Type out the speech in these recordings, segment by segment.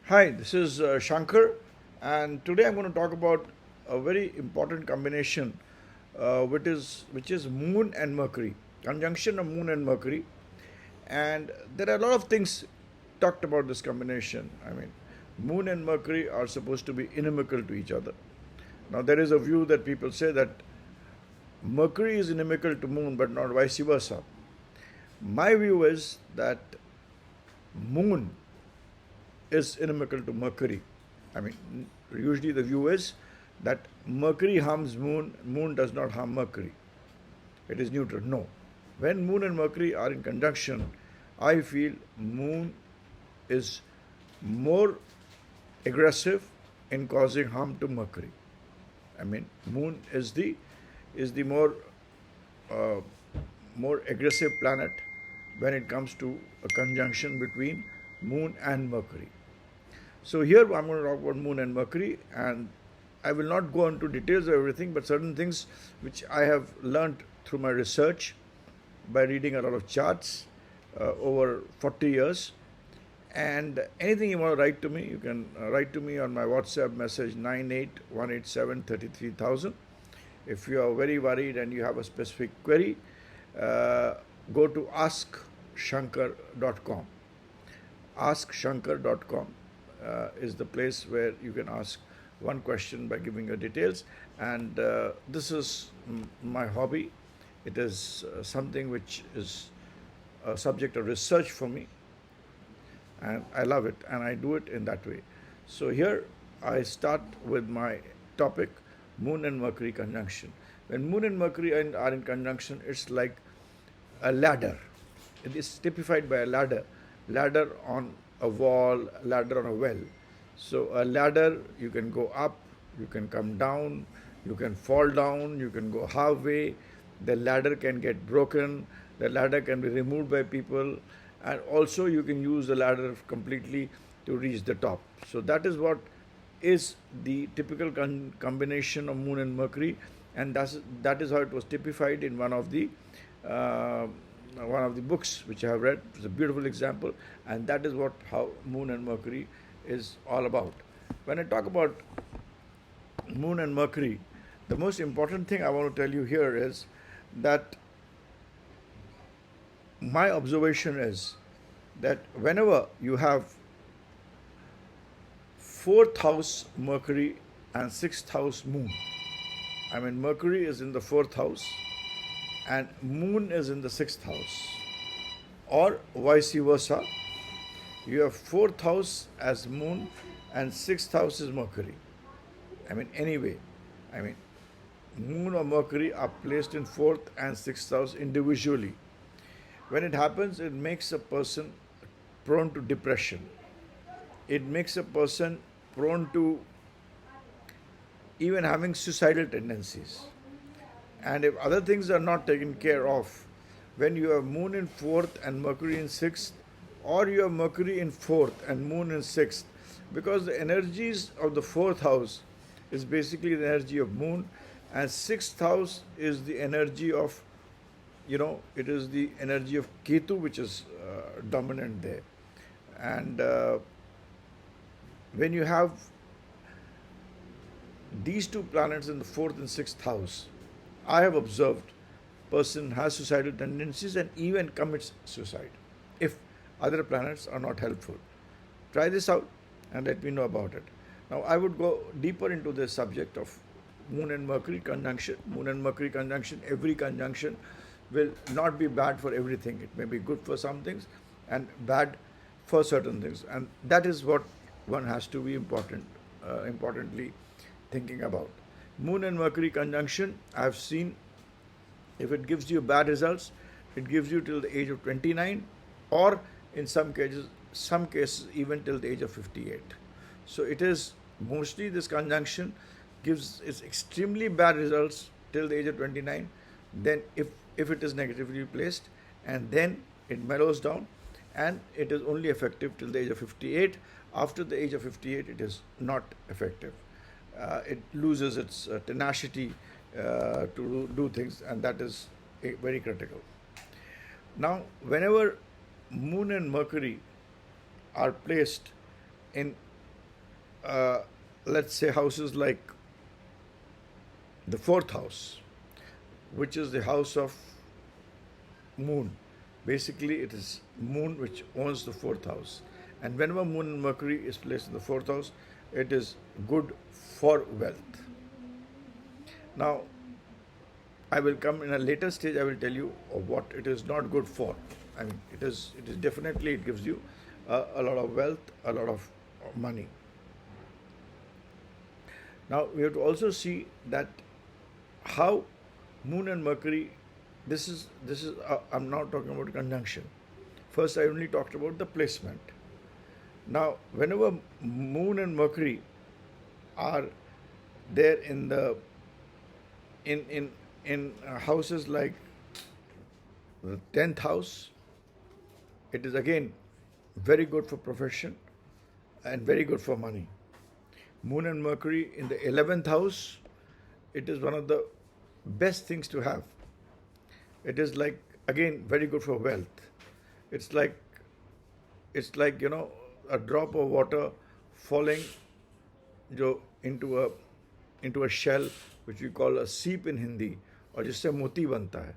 Hi, this is Shanker, and today I'm going to talk about a very important combination, which is Moon and Mercury, conjunction of Moon and Mercury, and there are a lot of things talked about this combination. I mean, Moon and Mercury are supposed to be inimical to each other. Now, there is a view that people say that Mercury is inimical to Moon, but not vice versa. My view is that Moon is inimical to Mercury. I mean, usually the view is that Mercury harms Moon, Moon does not harm Mercury. It is neutral. No. When Moon and Mercury are in conjunction, I feel Moon is more aggressive in causing harm to Mercury. I mean, Moon is the uh, more aggressive planet when it comes to a conjunction between Moon and Mercury. So here I'm going to talk about Moon and Mercury, and I will not go into details of everything, but certain things which I have learned through my research by reading a lot of charts over 40 years. And anything you want to write to me, you can write to me on my WhatsApp message 9818733,000. If you are very worried and you have a specific query, go to AskShanker.com. AskShanker.com is the place where you can ask one question by giving your details. And this is my hobby. It is something which is a subject of research for me, and I love it, and I do it in that way. So here I start with my topic, Moon and Mercury conjunction. When Moon and Mercury are in conjunction, it's like a ladder. It is typified by a ladder on a wall, ladder on a well. So a ladder, you can go up, you can come down, you can fall down, you can go halfway. The ladder can get broken, the ladder can be removed by people, and also you can use the ladder completely to reach the top. So that is what is the typical combination of Moon and Mercury, and that is how it was typified in one of the books which I have read. It's a beautiful example, and that is what how Moon and Mercury is all about. When I talk about Moon and Mercury, the most important thing I want to tell you here is that my observation is that whenever you have fourth house Mercury and sixth house Moon, I mean, Mercury is in the fourth house and Moon is in the sixth house, or vice versa. You have fourth house as Moon and sixth house is Mercury. I mean, anyway, I mean, Moon or Mercury are placed in fourth and sixth house individually. When it happens, it makes a person prone to depression. It makes a person prone to even having suicidal tendencies. And if other things are not taken care of, when you have Moon in fourth and Mercury in sixth, or you have Mercury in fourth and Moon in sixth, because the energies of the fourth house is basically the energy of Moon, and sixth house is the energy of, it is the energy of Ketu, which is dominant there. And when you have these two planets in the fourth and sixth house, I have observed person has suicidal tendencies and even commits suicide if other planets are not helpful. Try this out and let me know about it. Now I would go deeper into this subject of Moon and Mercury conjunction. Moon and Mercury conjunction, every conjunction will not be bad for everything. It may be good for some things and bad for certain things, and that is what one has to be importantly thinking about. Moon and Mercury conjunction, I have seen, if it gives you bad results, it gives you till the age of 29, or in some cases even till the age of 58. So it is mostly this conjunction gives its extremely bad results till the age of 29. Then if it is negatively placed, and then it mellows down and it is only effective till the age of 58. After the age of 58, it is not effective. It loses its tenacity to do things, and that is very critical. Now, whenever Moon and Mercury are placed in uh, let's say houses like the fourth house, which is the house of moon. Basically, it is moon which owns the fourth house. And whenever moon and Mercury is placed in the fourth house, it is good for wealth. Now, I will come in a later stage, I will tell you what it is not good for. I mean, it is definitely, it gives you a lot of wealth, a lot of money. Now, we have to also see that how moon and Mercury, I'm not talking about conjunction. First, I only talked about the placement. Now, whenever moon and Mercury are there in houses like the 10th house, it is again very good for profession and very good for money. Moon and Mercury in the 11th house, it is one of the best things to have. It is like, again, very good for wealth. It's like a drop of water falling into a shell, which we call a seep in Hindi, or just a moti banta hai.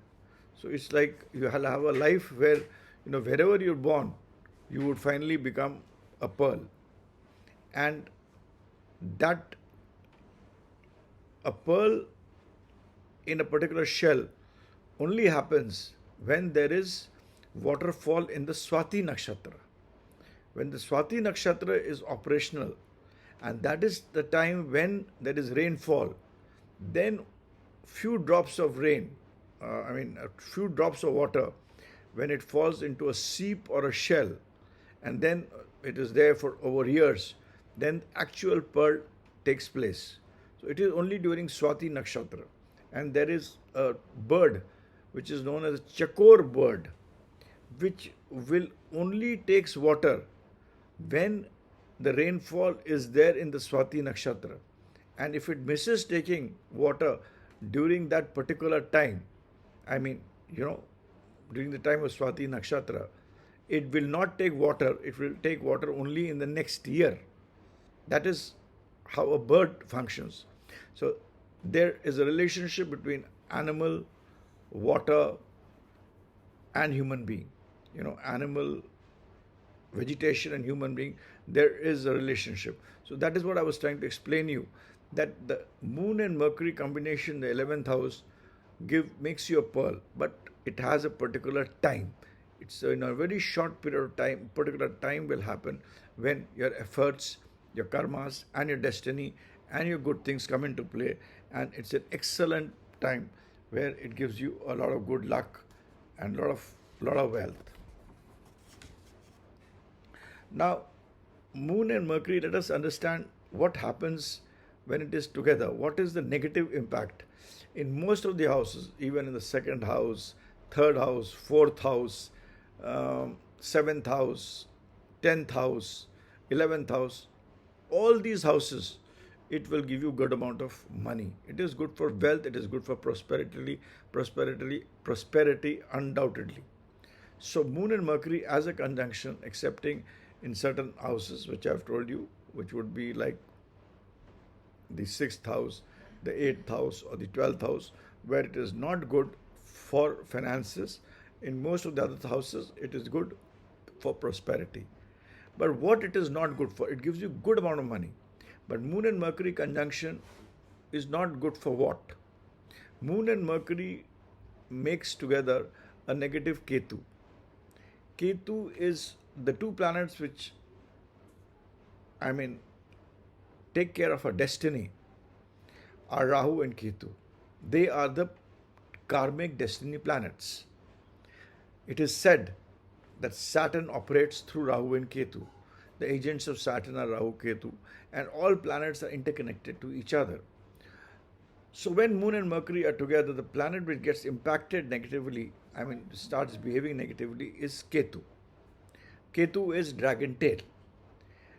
So it's like you have a life where, wherever you're born, you would finally become a pearl. And that a pearl in a particular shell only happens when there is waterfall in the Swati nakshatra. When the Swati nakshatra is operational, and that is the time when there is rainfall, then few drops of rain, a few drops of water, when it falls into a seep or a shell, and then it is there for over years, then actual pearl takes place. So it is only during Swati nakshatra, and there is a bird which is known as a chakor bird, which will only takes water when the rainfall is there in the Swati nakshatra. And if it misses taking water during that particular time, during the time of Swati nakshatra, it will not take water, it will take water only in the next year. That is how a bird functions. So there is a relationship between animal, water, and human being. Animal, vegetation, and human being, there is a relationship. So that is what I was trying to explain you, that the moon and Mercury combination, the 11th house, makes you a pearl, but it has a particular time. It's in a very short period of time. Particular time will happen when your efforts, your karmas, and your destiny and your good things come into play, and it's an excellent time where it gives you a lot of good luck and a lot of wealth. Now, moon and Mercury, let us understand what happens when it is together. What is the negative impact? In most of the houses, even in the second house, third house, fourth house, seventh house, 10th house, 11th house, all these houses, it will give you good amount of money. It is good for wealth, it is good for prosperity undoubtedly. So moon and Mercury as a conjunction, excepting in certain houses, which I've told you, which would be like the 6th house, the 8th house, or the 12th house, where it is not good for finances. In most of the other houses, it is good for prosperity. But what it is not good for, it gives you good amount of money. But moon and Mercury conjunction is not good for what? Moon and Mercury makes together a negative Ketu. Ketu is the two planets which, take care of our destiny, are Rahu and Ketu. They are the karmic destiny planets. It is said that Saturn operates through Rahu and Ketu. The agents of Saturn are Rahu, Ketu, and all planets are interconnected to each other. So when moon and Mercury are together, the planet which gets impacted negatively, starts behaving negatively, is Ketu. Ketu is dragon tail.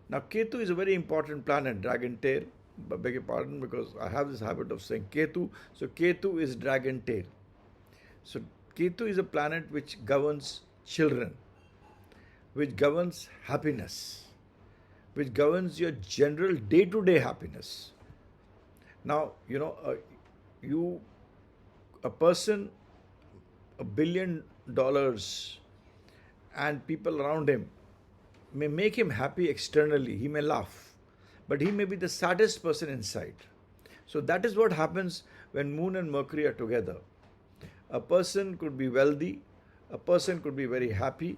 Now, Ketu is a very important planet, dragon tail. I beg your pardon, because I have this habit of saying Ketu. So, Ketu is dragon tail. So, Ketu is a planet which governs children, which governs happiness, which governs your general day-to-day happiness. Now, you a person, $1 billion, and people around him may make him happy externally. He may laugh, but he may be the saddest person inside. So that is what happens when Moon and Mercury are together. A person could be wealthy, a person could be very happy,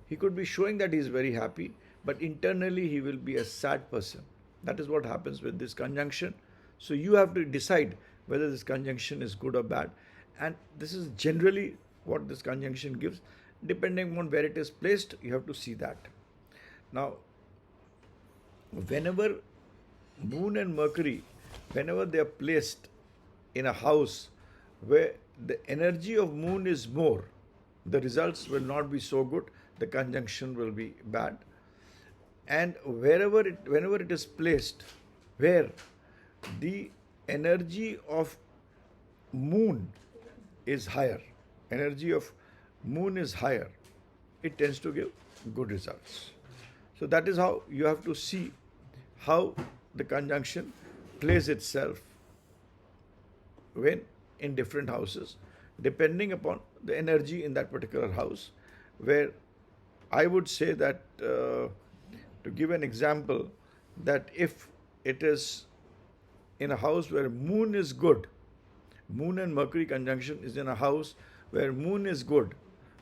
he could be showing that he is very happy, but internally he will be a sad person. That is what happens with this conjunction. So you have to decide whether this conjunction is good or bad. And this is generally what this conjunction gives. Depending on where it is placed, you have to see that. Now, whenever Moon and Mercury, whenever they are placed in a house where the energy of Moon is more, the results will not be so good, the conjunction will be bad. And whenever it is placed where the energy of Moon is higher, it tends to give good results. So that is how you have to see how the conjunction plays itself when in different houses, depending upon the energy in that particular house. Where I would say that, to give an example, that if it is in a house where Moon is good, Moon and Mercury conjunction is in a house where Moon is good,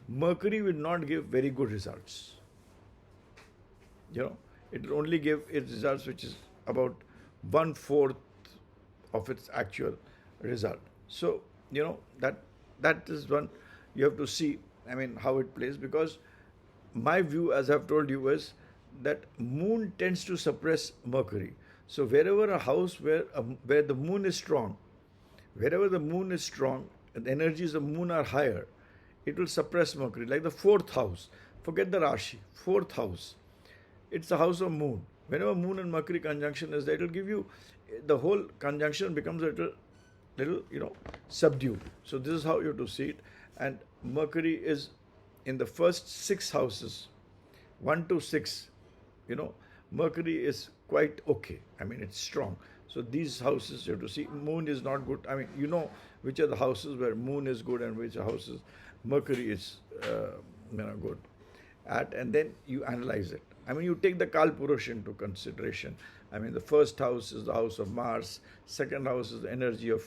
Mercury will not give very good results. It will only give its results which is about 1/4 of its actual result. So, that is one you have to see, how it plays, because my view, as I've told you, is that Moon tends to suppress Mercury. So wherever a house where the Moon is strong, wherever the Moon is strong, and the energies of Moon are higher, it will suppress Mercury. Like the fourth house, forget the Rashi, fourth house, it's the house of Moon. Whenever Moon and Mercury conjunction is there, it will give you, the whole conjunction becomes a little subdued. So this is how you have to see it. And Mercury is in the first 6 houses, 1 to 6, Mercury is quite okay. It's strong. So these houses you have to see. Moon is not good. Which are the houses where Moon is good and which are houses Mercury is good at, and then you analyze it. You take the Kal Purush into consideration. The first house is the house of Mars, second house is the energy of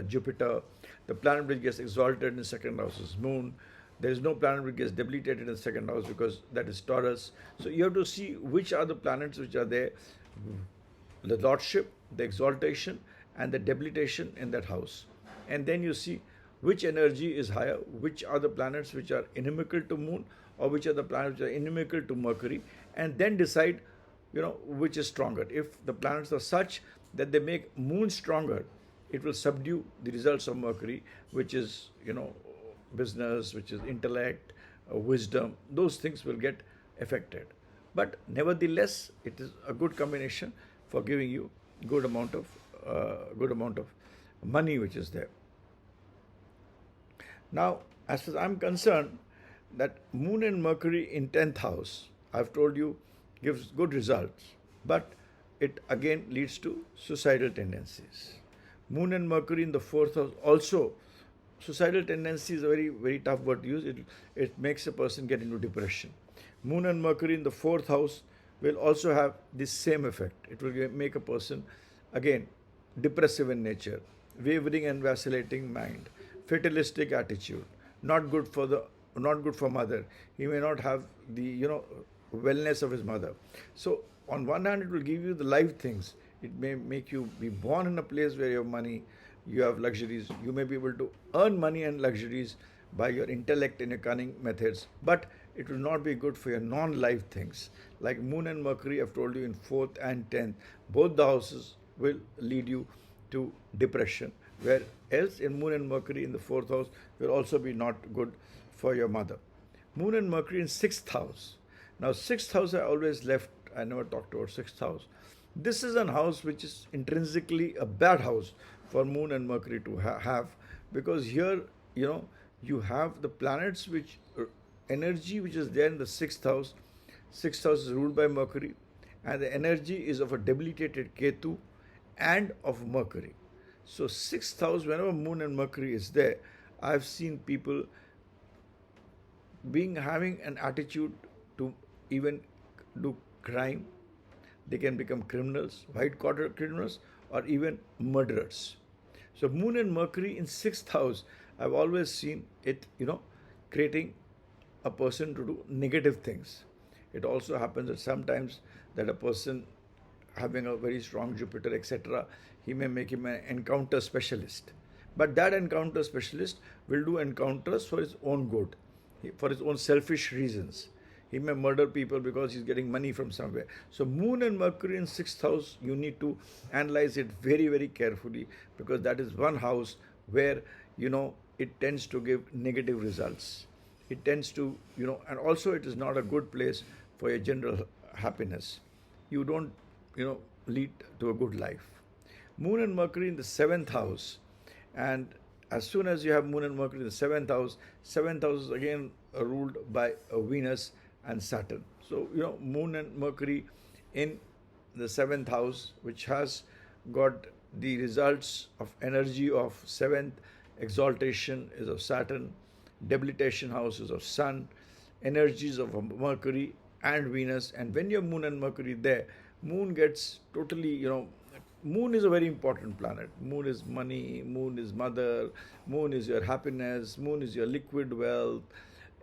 Jupiter, the planet which gets exalted in the second house is Moon. There is no planet which gets debilitated in the second house because that is Taurus. So you have to see which are the planets which are there, the lordship, the exaltation, and the debilitation in that house. And then you see which energy is higher, which are the planets which are inimical to Moon, or which are the planets which are inimical to Mercury, and then decide, which is stronger. If the planets are such that they make Moon stronger, it will subdue the results of Mercury, which is, business, which is intellect, wisdom. Those things will get affected. But nevertheless, it is a good combination for giving you good amount of money which is there. Now, as far as I'm concerned, that Moon and Mercury in 10th house, I've told you, gives good results, but it again leads to suicidal tendencies. Moon and Mercury in the 4th house also, suicidal tendency is a very, very tough word to use. It makes a person get into depression. Moon and Mercury in the 4th house will also have this same effect. It will make a person, again, depressive in nature, wavering and vacillating mind, fatalistic attitude, not good for mother. He may not have the wellness of his mother. So on one hand, it will give you the live things. It may make you be born in a place where you have money, you have luxuries. You may be able to earn money and luxuries by your intellect and your cunning methods, but it will not be good for your non-life things. Like Moon and Mercury, I've told you, in 4th and 10th, both the houses will lead you to depression, where else in Moon and Mercury in the 4th house will also be not good for your mother. Moon and Mercury in 6th house. Now 6th house I always left, I never talked about 6th house. This is an house which is intrinsically a bad house for Moon and Mercury to have, because here, you have the planets which, energy which is there in the 6th house. 6th house is ruled by Mercury, and the energy is of a debilitated Ketu and of Mercury. So, sixth house, whenever Moon and Mercury is there, I've seen people being having an attitude to even do crime. They can become criminals, white collar criminals, or even murderers. So Moon and Mercury in sixth house, I've always seen it, creating a person to do negative things. It also happens that sometimes that a person having a very strong Jupiter, etc., he may make him an encounter specialist. But that encounter specialist will do encounters for his own good, for his own selfish reasons. He may murder people because he's getting money from somewhere. So Moon and Mercury in sixth house, you need to analyze it very, very carefully, because that is one house where, it tends to give negative results. It tends to, and also it is not a good place for your general happiness. You don't, lead to a good life. Moon and Mercury in the seventh house, and as soon as you have Moon and Mercury in the seventh house is again ruled by Venus and Saturn. So, Moon and Mercury in the seventh house, which has got the results of energy of seventh, exaltation is of Saturn, debilitation house is of Sun, energies of Mercury and Venus. And when you have Moon and Mercury there, Moon gets totally, Moon is a very important planet. Moon is money, Moon is mother, Moon is your happiness, Moon is your liquid wealth.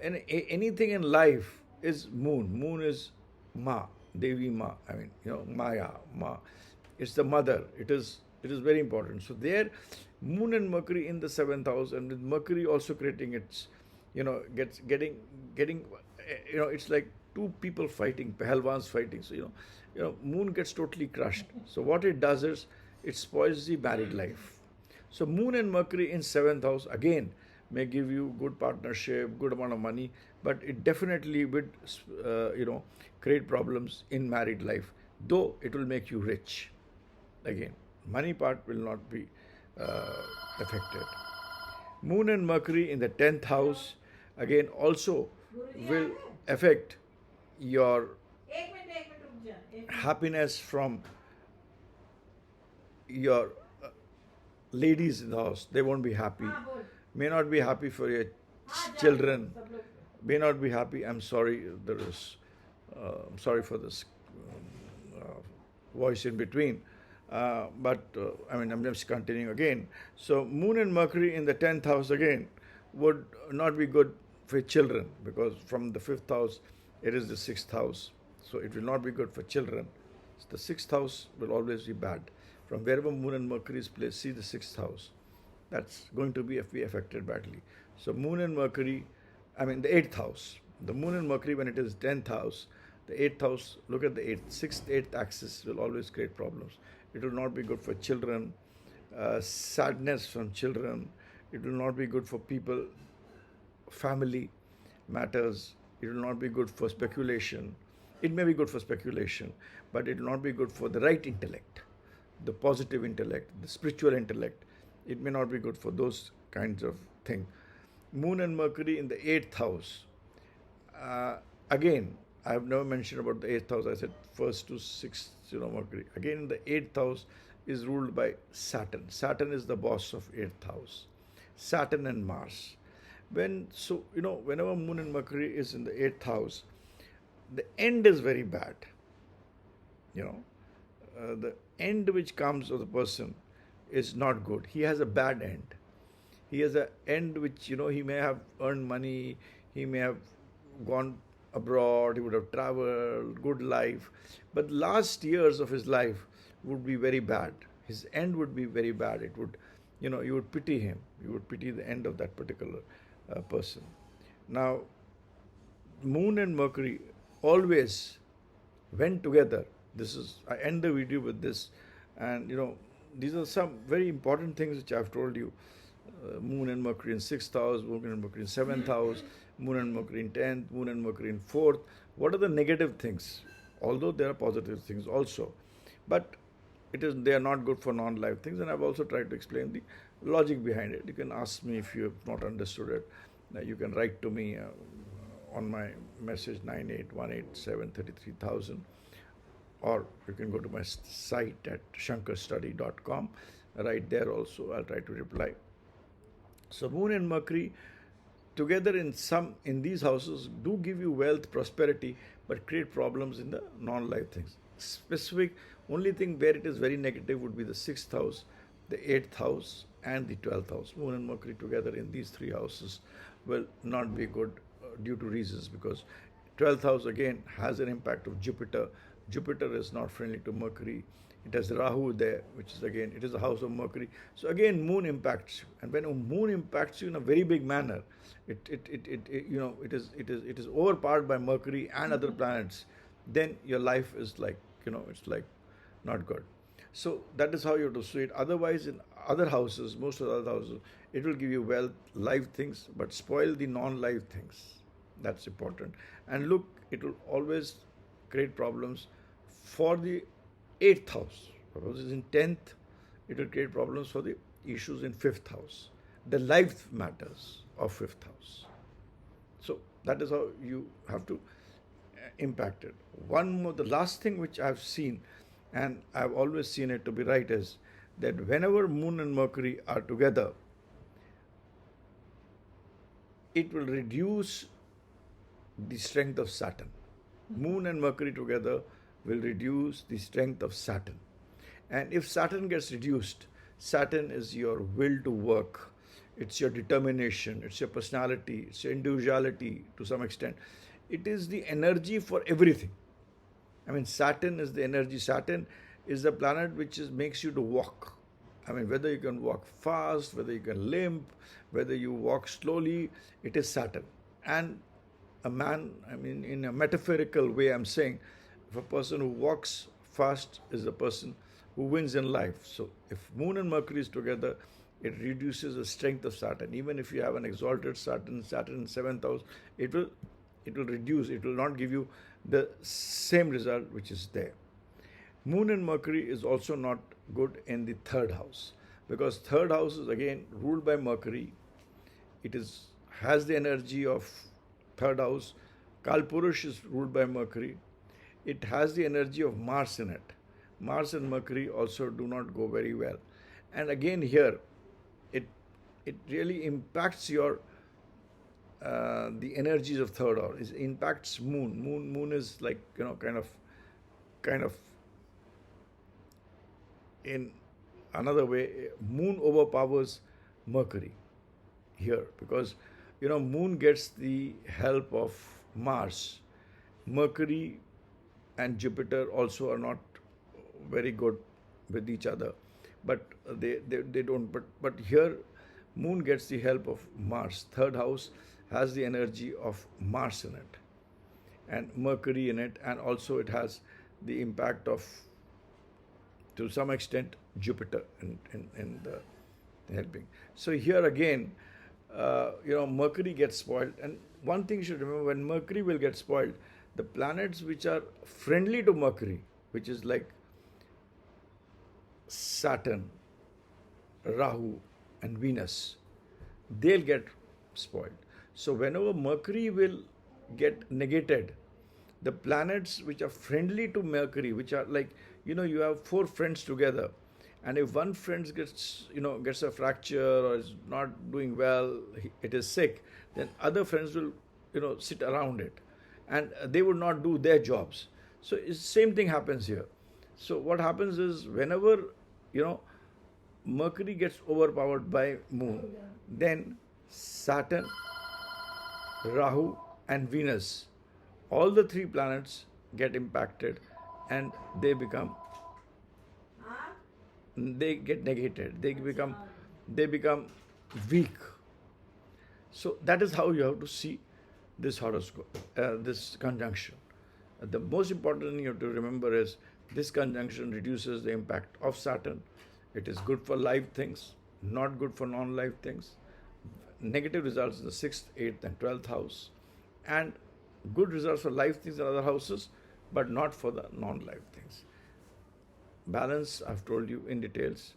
And anything in life is Moon. Moon is Ma, Devi Ma. I mean, Maya, Ma. It's the mother. It is very important. So there, Moon and Mercury in the seventh house, and with Mercury also creating its, getting, it's like two people fighting, Pahalwans fighting. So, Moon gets totally crushed. So what it does is, it spoils the married life. So Moon and Mercury in seventh house, again, may give you good partnership, good amount of money, but it definitely would, create problems in married life, though it will make you rich. Again, money part will not be affected. Moon and Mercury in the 10th house, again, also will affect your happiness from your ladies in the house. They won't be happy. May not be happy for your children. May not be happy. I'm sorry. I'm sorry for this voice in between. But I'm just continuing again. So Moon and Mercury in the 10th house again would not be good for children, because from the 5th house it is the 6th house. So it will not be good for children. The 6th house will always be bad. From wherever Moon and Mercury is placed, see the 6th house. That's going to be affected badly. So Moon and Mercury, the 8th house. The Moon and Mercury, when it is 10th house, the 8th house, look at the 8th, 6th, 8th axis will always create problems. It will not be good for children, sadness from children. It will not be good for people, family matters. It will not be good for speculation. It may be good for speculation, but it will not be good for the right intellect, the positive intellect, the spiritual intellect. It may not be good for those kinds of things. Moon and Mercury in the 8th house. Again, I have never mentioned about the 8th house. I said 1st to 6th, Mercury. Again, the 8th house is ruled by Saturn. Saturn is the boss of 8th house. Saturn and Mars. Whenever Moon and Mercury is in the 8th house, the end is very bad. The end which comes of the person is not good. He has a bad end. He has an end which, he may have earned money, he may have gone abroad, he would have traveled, good life. But last years of his life would be very bad. His end would be very bad. It would, you would pity him. You would pity the end of that particular person. Now, Moon and Mercury always went together. I end the video with this. And, these are some very important things which I've told you. Moon and Mercury in 6th house, Moon and Mercury in 7th house, Moon and Mercury in 10th, Moon and Mercury in 4th. What are the negative things? Although there are positive things also. But they are not good for non-life things. And I've also tried to explain the logic behind it. You can ask me if you have not understood it. You can write to me on my message 9818733000. or you can go to my site at shankerstudy.com. Right there also, I'll try to reply. So Moon and Mercury together in these houses do give you wealth, prosperity, but create problems in the non-life things. Specific only thing where it is very negative would be the sixth house, the eighth house, and the 12th house. Moon and Mercury together in these three houses will not be good due to reasons, because 12th house again has an impact of Jupiter. Jupiter is not friendly to Mercury. It has Rahu there, which is again, it is the house of Mercury. So again, moon impacts you. And when a moon impacts you in a very big manner, it is overpowered by Mercury and other planets, then your life is like, it's like not good. So that is how you have to see it. Otherwise, in other houses, most of the other houses, it will give you wealth, live things, but spoil the non-live things. That's important. And look, it will always create problems for the eighth house. Suppose it's in 10th, it will create problems for the issues in fifth house, the life matters of fifth house. So that is how you have to impact it. One more, the last thing which I've seen, and I've always seen it to be right, is that whenever Moon and Mercury are together, it will reduce the strength of Saturn. Moon and Mercury together will reduce the strength of Saturn. And if Saturn gets reduced, Saturn is your will to work, it's your determination, it's your personality, it's your individuality to some extent. It is the energy for everything. I mean, Saturn is the energy. Saturn is the planet which makes you to walk. I mean, whether you can walk fast, whether you can limp, whether you walk slowly, it is Saturn. And a man, I mean, in a metaphorical way, I'm saying, if a person who walks fast is a person who wins in life. So if Moon and Mercury is together, it reduces the strength of Saturn. Even if you have an exalted Saturn in 7th house, it will reduce, it will not give you the same result which is there. Moon and Mercury is also not good in the 3rd house, because 3rd house is again ruled by Mercury. It has the energy of 3rd house. Kalpurush is ruled by Mercury. It has the energy of Mars in it. Mars and Mercury also do not go very well. And again here, it really impacts your the energies of 3rd house. It impacts Moon. Moon is like, kind of in another way, Moon overpowers Mercury here, because Moon gets the help of Mars. Mercury and Jupiter also are not very good with each other, but they don't. But here, Moon gets the help of Mars. 3rd house has the energy of Mars in it, and Mercury in it, and also it has the impact of, to some extent, Jupiter in the helping. So here again, Mercury gets spoiled. And one thing you should remember, when Mercury will get spoiled, the planets which are friendly to Mercury, which is like Saturn, Rahu, and Venus, they'll get spoiled. So whenever Mercury will get negated, the planets which are friendly to Mercury, which are like, you have 4 friends together, and if one friend gets a fracture or is not doing well, it is sick, then other friends will sit around it, and they would not do their jobs. So same thing happens here. So what happens is, whenever Mercury gets overpowered by Moon, then Saturn, Rahu, and Venus, all the 3 planets get impacted, and they get negated. They become weak. So that is how you have to see this horoscope, this conjunction. The most important thing you have to remember is, this conjunction reduces the impact of Saturn. It is good for live things, not good for non-live things. Negative results in the 6th, 8th, and 12th house, and good results for live things in other houses, but not for the non-live things. Balance, I've told you in details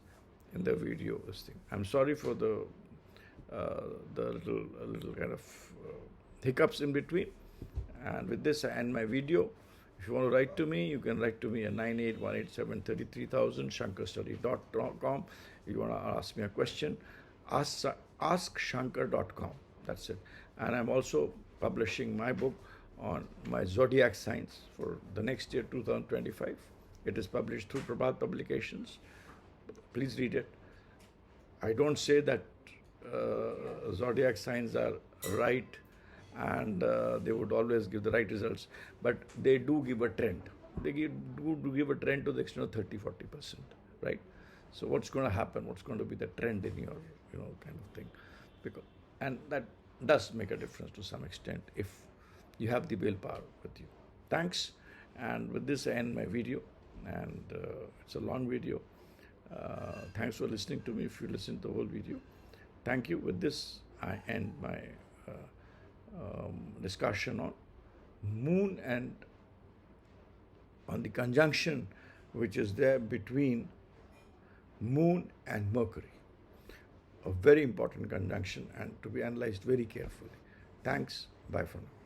in the video. This thing. I'm sorry for the little kind of hiccups in between. And with this, I end my video. If you want to write to me, you can write to me at 9818733000, shankerstudy.com. If you want to ask me a question, ask shanker.com. That's it. And I'm also publishing my book on my zodiac signs for the next year, 2025. It is published through Prabhat Publications. Please read it. I don't say that zodiac signs are right and they would always give the right results, but they do give a trend. They do give a trend to the extent of 30-40%, right? So what's going to happen? What's going to be the trend in your, kind of thing? And that does make a difference to some extent if you have the willpower with you. Thanks. And with this, I end my video. And it's a long video. Thanks for listening to me if you listen to the whole video. Thank you. With this, I end my discussion on moon and on the conjunction which is there between moon and Mercury. A very important conjunction and to be analyzed very carefully. Thanks. Bye for now.